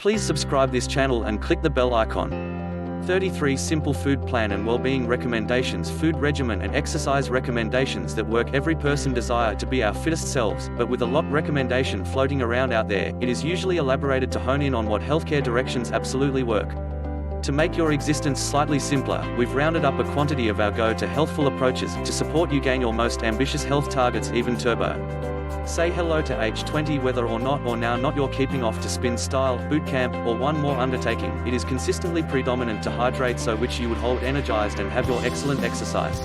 Please subscribe this channel and click the bell icon. 33 Simple food plan and well-being recommendations. Food regimen and exercise recommendations that work. Every person desire to be our fittest selves, but with a lot recommendation floating around out there, it is usually elaborated to hone in on what healthcare directions absolutely work. To make your existence slightly simpler, we've rounded up a quantity of our go-to healthful approaches to support you gain your most ambitious health targets even turbo. Say hello to age 20. Whether or now not you're keeping off to spin style, boot camp, or one more undertaking, it is consistently predominant to hydrate, so which you would hold energized and have your excellent exercise.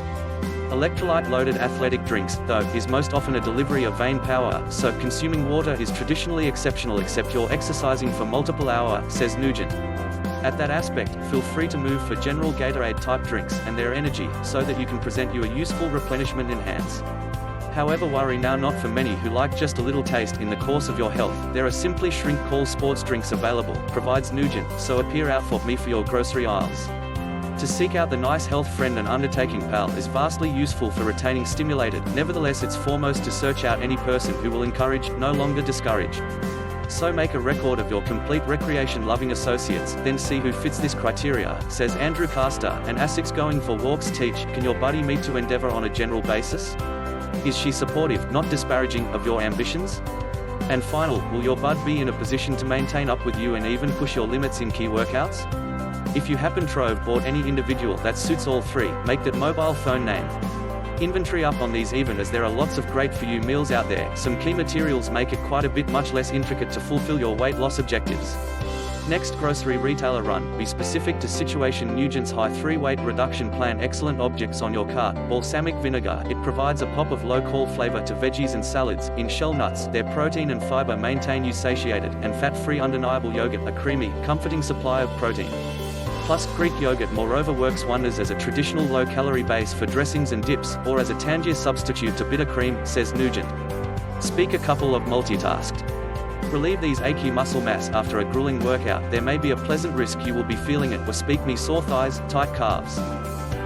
Electrolyte-loaded athletic drinks, though, is most often a delivery of vein power, so consuming water is traditionally exceptional except you're exercising for multiple hours, says Nugent. At that aspect, feel free to move for general Gatorade-type drinks and their energy, so that you can present you a useful replenishment in hands. However, worry now not for many who like just a little taste in the course of your health. There are simply shrink-cool sports drinks available, provides Nugent, so appear out for me for your grocery aisles. To seek out the nice health friend and undertaking pal is vastly useful for retaining stimulated, nevertheless it's foremost to search out any person who will encourage, no longer discourage. So make a record of your complete recreation-loving associates, then see who fits this criteria, says Andrew Caster. And ASICs going for walks. Teach, can your buddy meet to endeavor on a general basis? Is she supportive, not disparaging, of your ambitions? And final, will your bud be in a position to maintain up with you and even push your limits in key workouts? If you happen to have bought any individual that suits all three, make that mobile phone name. Inventory up on these even as there are lots of great for you meals out there. Some key materials make it quite a bit much less intricate to fulfill your weight loss objectives. Next, grocery retailer run. Be specific to situation. Nugent's high 3 weight reduction plan. Excellent objects on your cart. Balsamic vinegar. It provides a pop of low-cal flavor to veggies and salads. In shell nuts, their protein and fiber maintain you satiated, and fat-free. Undeniable yogurt. A creamy, comforting supply of protein. Plus, Greek yogurt moreover works wonders as a traditional low-calorie base for dressings and dips, or as a tangier substitute to bitter cream, says Nugent. Speak a couple of multitasked. Relieve these achy muscle mass after a grueling workout. There may be a pleasant risk you will be feeling it, or speak me sore thighs, tight calves.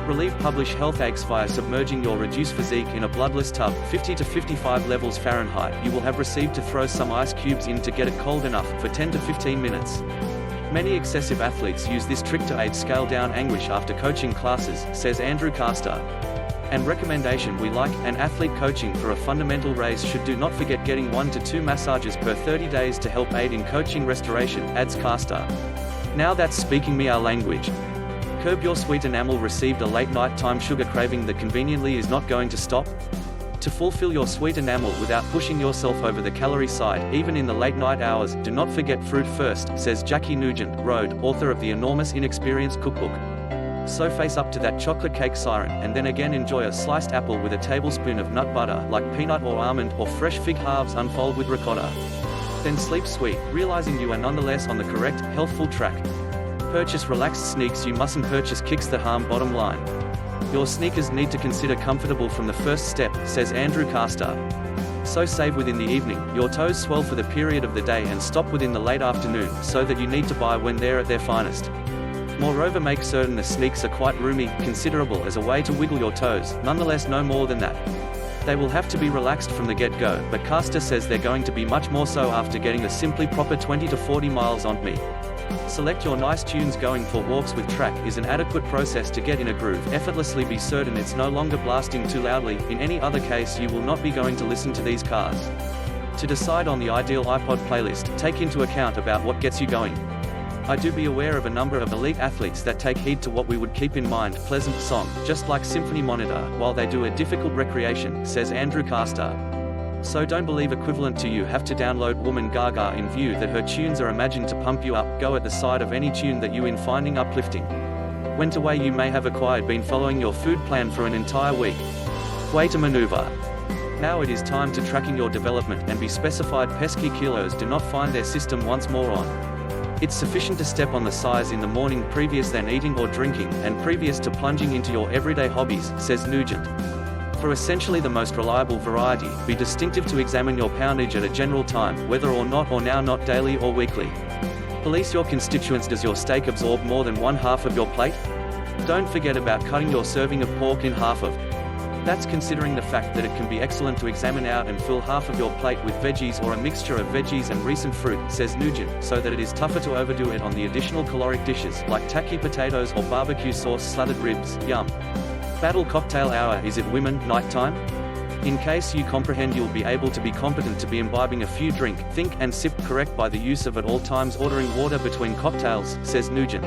Relieve publish health aches via submerging your reduced physique in a bloodless tub, 50 to 55 levels Fahrenheit. You will have received to throw some ice cubes in to get it cold enough for 10 to 15 minutes. Many excessive athletes use this trick to aid scale down anguish after coaching classes, says Andrew Caster. And recommendation we like, an athlete coaching for a fundamental raise should do not forget getting 1 to 2 massages per 30 days to help aid in coaching restoration, adds Caster. Now that's speaking me our language. Curb your sweet enamel. Received a late night time sugar craving that conveniently is not going to stop? To fulfill your sweet enamel without pushing yourself over the calorie side, even in the late night hours, do not forget fruit first, says Jackie Nugent, Road, author of the enormous Inexperienced Cookbook. So face up to that chocolate cake siren, and then again enjoy a sliced apple with a tablespoon of nut butter, like peanut or almond, or fresh fig halves unfold with ricotta. Then sleep sweet, realizing you are nonetheless on the correct, healthful track. Purchase relaxed sneaks. You mustn't purchase kicks that harm. Bottom line. Your sneakers need to consider comfortable from the first step, says Andrew Caster. So save within the evening. Your toes swell for the period of the day and stop within the late afternoon, so that you need to buy when they're at their finest. Moreover, make certain the sneaks are quite roomy, considerable as a way to wiggle your toes, nonetheless no more than that. They will have to be relaxed from the get-go, but Caster says they're going to be much more so after getting a simply proper 20 to 40 miles on me. Select your nice tunes. Going for walks with track is an adequate process to get in a groove. Effortlessly be certain it's no longer blasting too loudly. In any other case, you will not be going to listen to these cars. To decide on the ideal iPod playlist, take into account about what gets you going. I do be aware of a number of elite athletes that take heed to what we would keep in mind. Pleasant song, just like Symphony Monitor, while they do a difficult recreation, says Andrew Caster. So don't believe equivalent to you have to download Woman Gaga in view that her tunes are imagined to pump you up. Go at the side of any tune that you in finding uplifting. Went away. You may have acquired been following your food plan for an entire week. Way to maneuver. Now it is time to tracking your development and be specified. Pesky kilos do not find their system once more on. It's sufficient to step on the size in the morning previous than eating or drinking, and previous to plunging into your everyday hobbies, says Nugent. For essentially the most reliable variety, be distinctive to examine your poundage at a general time, whether or now not daily or weekly. Police your constituents. Does your steak absorb more than 1/2 of your plate? Don't forget about cutting your serving of pork in half of. That's considering the fact that it can be excellent to examine out and fill half of your plate with veggies or a mixture of veggies and recent fruit, says Nugent, so that it is tougher to overdo it on the additional caloric dishes, like tacky potatoes or barbecue sauce slathered ribs. Yum. Battle cocktail hour. Is it women nighttime? In case you comprehend, you'll be able to be competent to be imbibing a few drink, think and sip correct by the use of at all times ordering water between cocktails, says Nugent.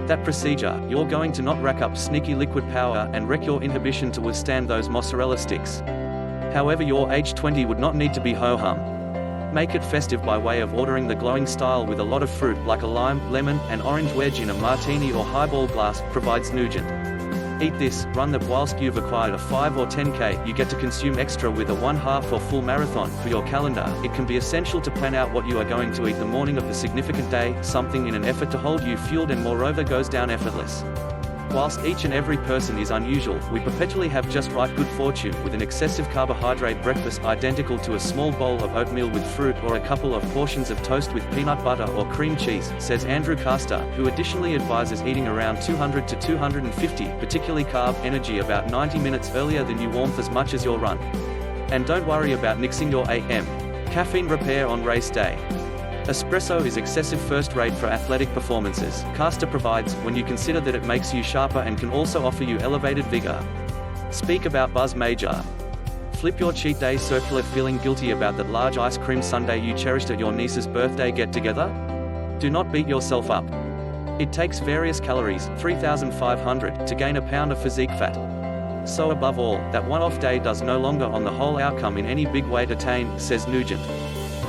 That procedure, you're going to not rack up sneaky liquid power and wreck your inhibition to withstand those mozzarella sticks. However, your age 20 would not need to be ho-hum. Make it festive by way of ordering the glowing style with a lot of fruit like a lime, lemon, and orange wedge in a martini or highball glass, provides Nugent. Eat this, run that whilst you've acquired a 5 or 10k, you get to consume extra with a 1/2 or full marathon. For your calendar, it can be essential to plan out what you are going to eat the morning of the significant day, something in an effort to hold you fueled and moreover goes down effortless. Whilst each and every person is unusual, we perpetually have just right good fortune with an excessive carbohydrate breakfast identical to a small bowl of oatmeal with fruit or a couple of portions of toast with peanut butter or cream cheese, says Andrew Castor, who additionally advises eating around 200 to 250, particularly carb energy about 90 minutes earlier than you warmth as much as your run. And don't worry about nixing your AM caffeine repair on race day. Espresso is excessive first-rate for athletic performances, Castor provides, when you consider that it makes you sharper and can also offer you elevated vigor. Speak about buzz major. Flip your cheat day circular. Feeling guilty about that large ice cream sundae you cherished at your niece's birthday get-together? Do not beat yourself up. It takes various calories, 3,500, to gain a pound of physique fat. So above all, that one-off day does no longer on the whole outcome in any big way to attain, says Nugent.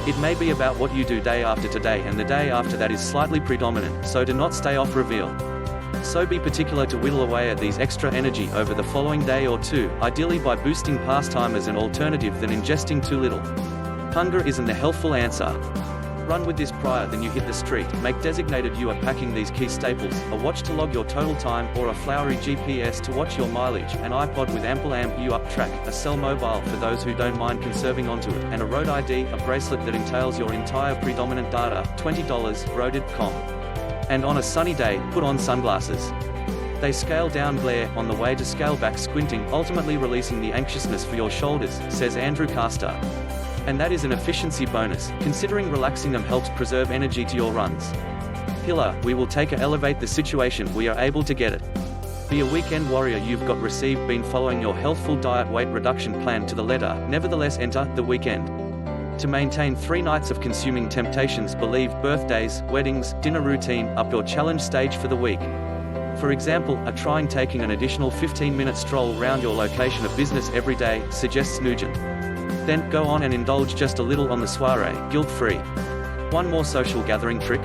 It may be about what you do day after today, and the day after that is slightly predominant, so do not stay off reveal. So be particular to whittle away at these extra energy over the following day or two, ideally by boosting pastime as an alternative than ingesting too little. Hunger isn't the healthful answer. Run with this prior than you hit the street. Make designated you are packing these key staples, a watch to log your total time, or a flowery GPS to watch your mileage, an iPod with ample amp you up track, a cell mobile for those who don't mind conserving onto it, and a road ID, a bracelet that entails your entire predominant data, $20, roaded.com. And on a sunny day, put on sunglasses. They scale down glare on the way to scale back squinting, ultimately releasing the anxiousness for your shoulders, says Andrew Castor. And that is an efficiency bonus, considering relaxing them helps preserve energy to your runs. Pillar, we will take a elevate the situation, we are able to get it. Be a weekend warrior, you've got received been following your healthful diet weight reduction plan to the letter, nevertheless enter the weekend. To maintain 3 nights of consuming temptations, believe birthdays, weddings, dinner routine, up your challenge stage for the week. For example, trying taking an additional 15-minute stroll round your location of business every day, suggests Nugent. Then, go on and indulge just a little on the soiree, guilt-free. One more social gathering trick?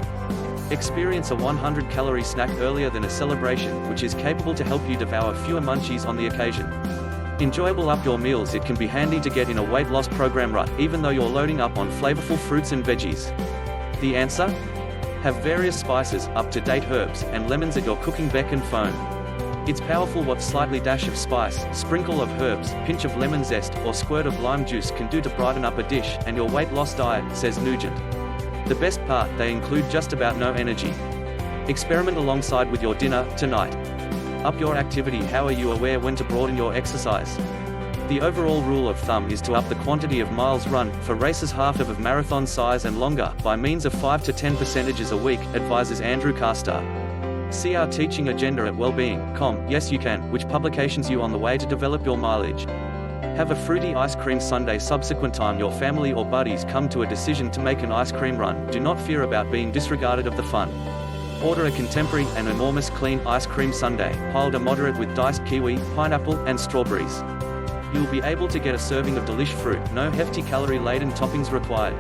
Experience a 100-calorie snack earlier than a celebration, which is capable to help you devour fewer munchies on the occasion. Enjoyable up your meals, it can be handy to get in a weight loss program rut, even though you're loading up on flavorful fruits and veggies. The answer? Have various spices, up-to-date herbs, and lemons at your cooking beck and phone. It's powerful what slightly dash of spice, sprinkle of herbs, pinch of lemon zest, or squirt of lime juice can do to brighten up a dish and your weight loss diet, says Nugent. The best part, they include just about no energy. Experiment alongside with your dinner tonight. Up your activity. How are you aware when to broaden your exercise? The overall rule of thumb is to up the quantity of miles run, for races half of marathon size and longer, by means of 5 to 10% a week, advises Andrew Castor. See our teaching agenda at wellbeing.com, yes you can, which publications you on the way to develop your mileage. Have a fruity ice cream sundae. Subsequent time your family or buddies come to a decision to make an ice cream run, do not fear about being disregarded of the fun. Order a contemporary and enormous clean ice cream sundae, piled a moderate with diced kiwi, pineapple, and strawberries. You'll be able to get a serving of delish fruit, no hefty calorie-laden toppings required.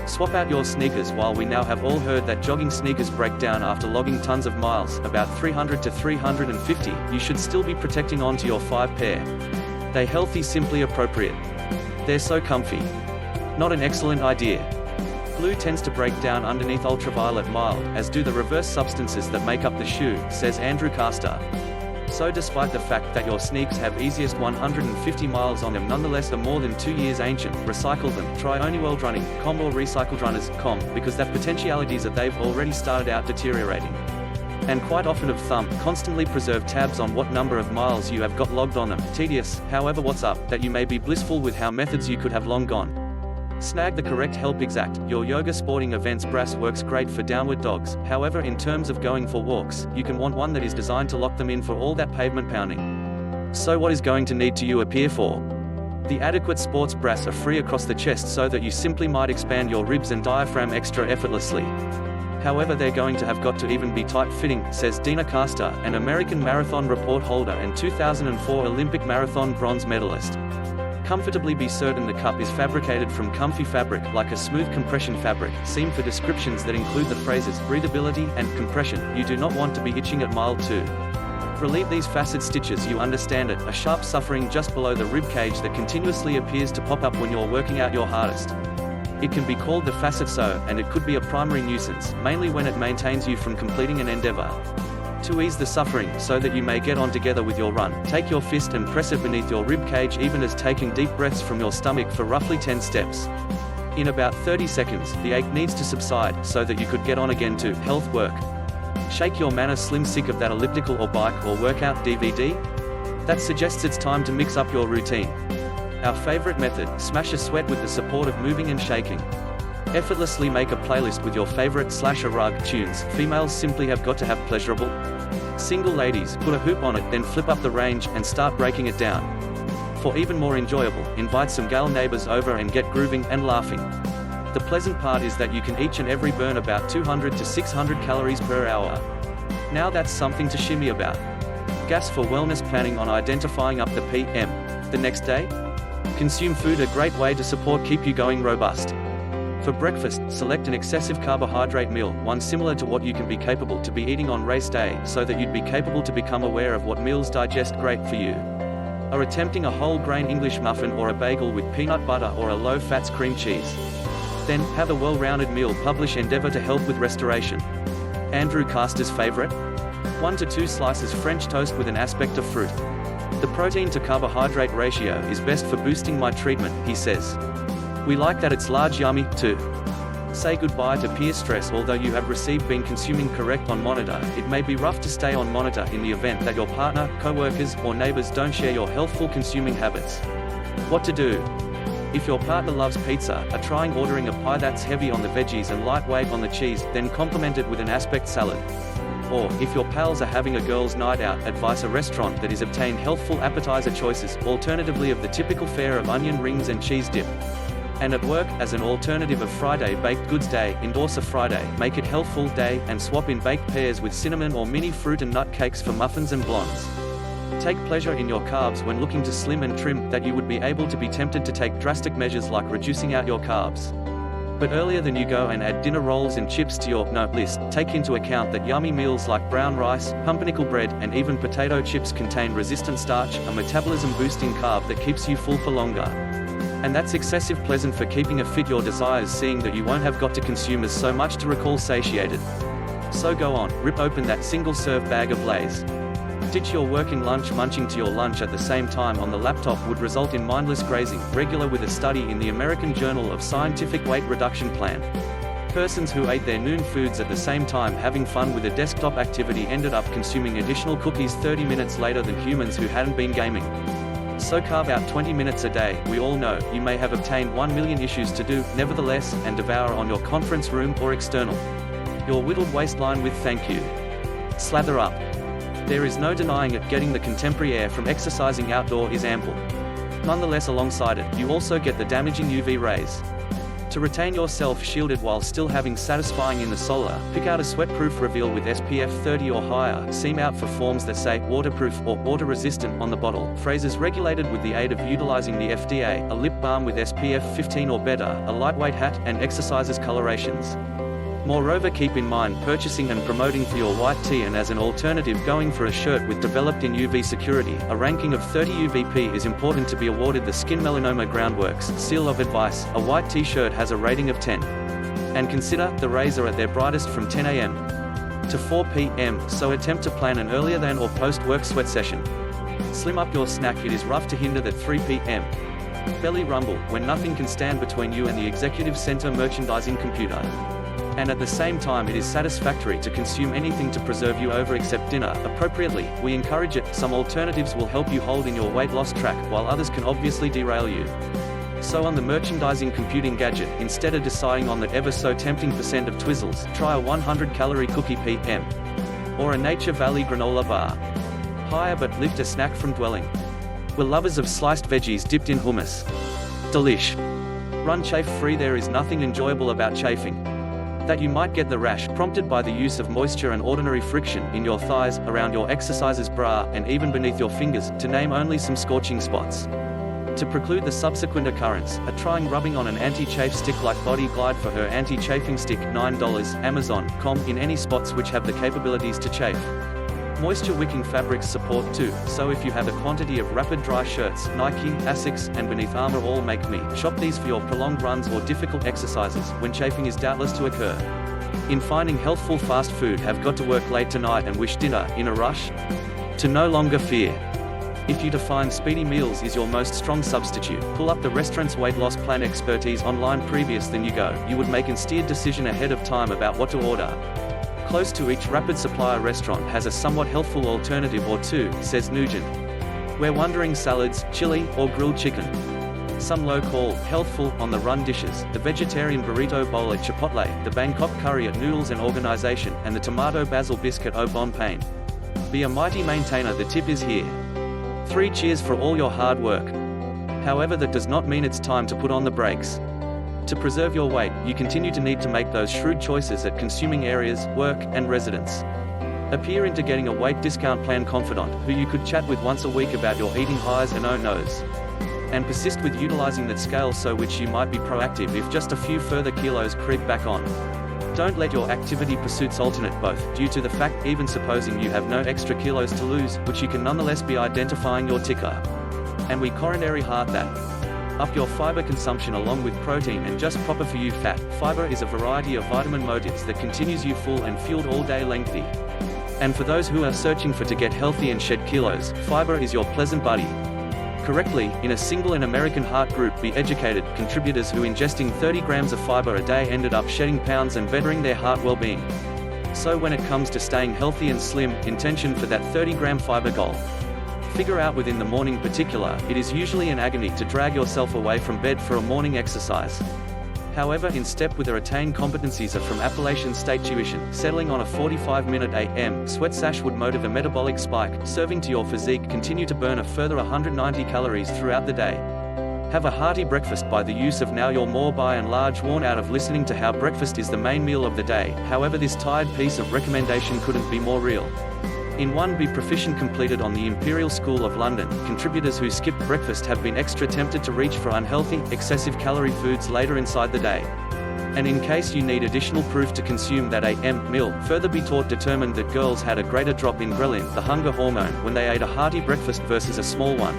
Swap out your sneakers. While we now have all heard that jogging sneakers break down after logging tons of miles, about 300 to 350, you should still be protecting onto your 5 pair. They healthy, simply appropriate. They're so comfy. Not an excellent idea. Glue tends to break down underneath ultraviolet mild, as do the reverse substances that make up the shoe, says Andrew Castor. So despite the fact that your sneaks have easiest 150 miles on them, nonetheless are more than 2 years ancient, recycle them. Try onlyworldrunning.com or recycledrunners.com, because that potentialities that they've already started out deteriorating. and quite often of thumb, constantly preserve tabs on what number of miles you have got logged on them. Tedious, however, what's up, that you may be blissful with how methods you could have long gone. Snag the correct help. Exact. Your yoga sporting events brass works great for downward dogs, however in terms of going for walks, you can want one that is designed to lock them in for all that pavement pounding. So what is going to need to you appear for? The adequate sports brass are free across the chest so that you simply might expand your ribs and diaphragm extra effortlessly. However, they're going to have got to even be tight-fitting, says Dina Caster, an American marathon record holder and 2004 Olympic marathon bronze medalist. Comfortably be certain the cup is fabricated from comfy fabric, like a smooth compression fabric. Seam for descriptions that include the phrases breathability and compression. You do not want to be itching at mile 2. Relieve these facet stitches. You understand it, a sharp suffering just below the rib cage that continuously appears to pop up when you're working out your hardest. It can be called the facet sew, and it could be a primary nuisance, mainly when it maintains you from completing an endeavor. To ease the suffering, so that you may get on together with your run, take your fist and press it beneath your rib cage, even as taking deep breaths from your stomach for roughly 10 steps. In about 30 seconds, the ache needs to subside, so that you could get on again to health work. Shake your manner slim. Sick of that elliptical or bike or workout DVD? That suggests it's time to mix up your routine. Our favorite method, smash a sweat with the support of moving and shaking. Effortlessly make a playlist with your favorite / a rug tunes. Females simply have got to have pleasurable. Single ladies, put a hoop on it, then flip up the range and start breaking it down. For even more enjoyable, invite some gal neighbors over and get grooving and laughing. The pleasant part is that you can each and every burn about 200 to 600 calories per hour. Now that's something to shimmy about. Gas for wellness. Planning on identifying up the PM the next day? Consume food, a great way to keep you going robust. For breakfast, select an excessive carbohydrate meal, one similar to what you can be capable to be eating on race day, so that you'd be capable to become aware of what meals digest great for you. Or attempting a whole grain English muffin or a bagel with peanut butter or a low fats cream cheese. Then, have a well-rounded meal. Publish endeavor to help with restoration. Andrew Caster's favorite? 1 to 2 slices French toast with an aspect of fruit. The protein to carbohydrate ratio is best for boosting my treatment, he says. We like that it's large. Yummy, too. Say goodbye to peer stress. Although you have been consuming correct on monitor, it may be rough to stay on monitor in the event that your partner, co-workers, or neighbors don't share your healthful consuming habits. What to do? If your partner loves pizza, trying ordering a pie that's heavy on the veggies and lightweight on the cheese, then complement it with an aspect salad. Or, if your pals are having a girls' night out, advise a restaurant that is obtain healthful appetizer choices, alternatively of the typical fare of onion rings and cheese dip. And at work, as an alternative of Friday baked goods day, endorse a Friday, make it healthful day, and swap in baked pears with cinnamon or mini fruit and nut cakes for muffins and blondes. Take pleasure in your carbs when looking to slim and trim, that you would be able to be tempted to take drastic measures like reducing out your carbs. But earlier than you go and add dinner rolls and chips to your list, take into account that yummy meals like brown rice, pumpernickel bread, and even potato chips contain resistant starch, a metabolism-boosting carb that keeps you full for longer. And that's excessive pleasant for keeping a fit your desires, seeing that you won't have got to consume as so much to recall satiated. So go on, rip open that single-serve bag of Lay's. Ditch your working lunch. Munching to your lunch at the same time on the laptop would result in mindless grazing, regular with a study in the American Journal of Scientific Weight Reduction Plan. Persons who ate their noon foods at the same time having fun with a desktop activity ended up consuming additional cookies 30 minutes later than humans who hadn't been gaming. So carve out 20 minutes a day. We all know you may have obtained 1 million issues to do, nevertheless, and devour on your conference room or external. Your whittled waistline with thank you. Slather up. There is no denying it, getting the contemporary air from exercising outdoor is ample. Nonetheless, alongside it, you also get the damaging UV rays. To retain yourself shielded while still having satisfying in the solar, pick out a sweat-proof reveal with SPF 30 or higher. Seam out for forms that say waterproof or water-resistant on the bottle. Phrases regulated with the aid of utilizing the FDA, a lip balm with SPF 15 or better, a lightweight hat, and exercises colorations. Moreover, keep in mind purchasing and promoting for your white tee, and as an alternative going for a shirt with developed in UV security. A ranking of 30 UVP is important to be awarded the Skin Melanoma Groundworks Seal of Advice. A white t-shirt has a rating of 10. And consider, the rays are at their brightest from 10 a.m. to 4 p.m, so attempt to plan an earlier than or post-work sweat session. Slim up your snack. It is rough to hinder that 3 p.m. belly rumble, when nothing can stand between you and the executive center merchandising computer. And at the same time it is satisfactory to consume anything to preserve you over except dinner. Appropriately, we encourage it. Some alternatives will help you hold in your weight loss track, while others can obviously derail you. So on the merchandising computing gadget, instead of deciding on that ever so tempting percent of Twizzlers, try a 100-calorie cookie PM. Or a Nature Valley granola bar. Higher but lift a snack from dwelling. We're lovers of sliced veggies dipped in hummus. Delish. Run chafe-free. There is nothing enjoyable about chafing. That you might get the rash prompted by the use of moisture and ordinary friction in your thighs, around your exerciser's bra, and even beneath your fingers, to name only some scorching spots. To preclude the subsequent occurrence, trying rubbing on an anti-chafe stick like Body Glide for her anti-chafing stick, $9, Amazon.com, in any spots which have the capabilities to chafe. Moisture wicking fabrics support too, so if you have a quantity of rapid dry shirts, Nike, Asics, and Beneath Armour all make me, shop these for your prolonged runs or difficult exercises, when chafing is doubtless to occur. In finding healthful fast food, have got to work late tonight and wish dinner, in a rush? To no longer fear. If you define speedy meals is your most strong substitute, pull up the restaurant's weight loss plan expertise online. Previous than you go, you would make an steered decision ahead of time about what to order. Close to each rapid supplier restaurant has a somewhat healthful alternative or two, says Nugent. We're wondering salads, chili, or grilled chicken. Some low-call, healthful, on-the-run dishes, the vegetarian burrito bowl at Chipotle, the Bangkok curry at Noodles and Organization, and the tomato basil bisque at Au Bon Pain. Be a mighty maintainer, the tip is here. 3 cheers for all your hard work. However, that does not mean it's time to put on the brakes. To preserve your weight, you continue to need to make those shrewd choices at consuming areas, work, and residence. Appear into getting a weight discount plan confidant, who you could chat with once a week about your eating highs and oh no's. And persist with utilizing that scale, so which you might be proactive if just a few further kilos creep back on. Don't let your activity pursuits alternate both, due to the fact, even supposing you have no extra kilos to lose, which you can nonetheless be identifying your ticker. And we coronary heart that. Up your fiber consumption along with protein and just proper for you fat. Fiber is a variety of vitamin motives that continues you full and fueled all day lengthy. And for those who are searching for to get healthy and shed kilos, fiber is your pleasant buddy. Correctly, in a single an American Heart Group be educated, contributors who ingesting 30 grams of fiber a day ended up shedding pounds and bettering their heart well-being. So when it comes to staying healthy and slim, intention for that 30-gram fiber goal. Figure out within the morning particular, it is usually an agony to drag yourself away from bed for a morning exercise. However, in step with the retained competencies are from Appalachian State Tuition, settling on a 45-minute a.m. sweat sash would motive a metabolic spike, serving to your physique continue to burn a further 190 calories throughout the day. Have a hearty breakfast by the use of now you're more by and large worn out of listening to how breakfast is the main meal of the day. However, this tired piece of recommendation couldn't be more real. In 1, be proficient completed on the Imperial School of London. Contributors who skipped breakfast have been extra tempted to reach for unhealthy, excessive calorie foods later inside the day. And in case you need additional proof to consume that AM meal, further be taught determined that girls had a greater drop in ghrelin, the hunger hormone, when they ate a hearty breakfast versus a small one.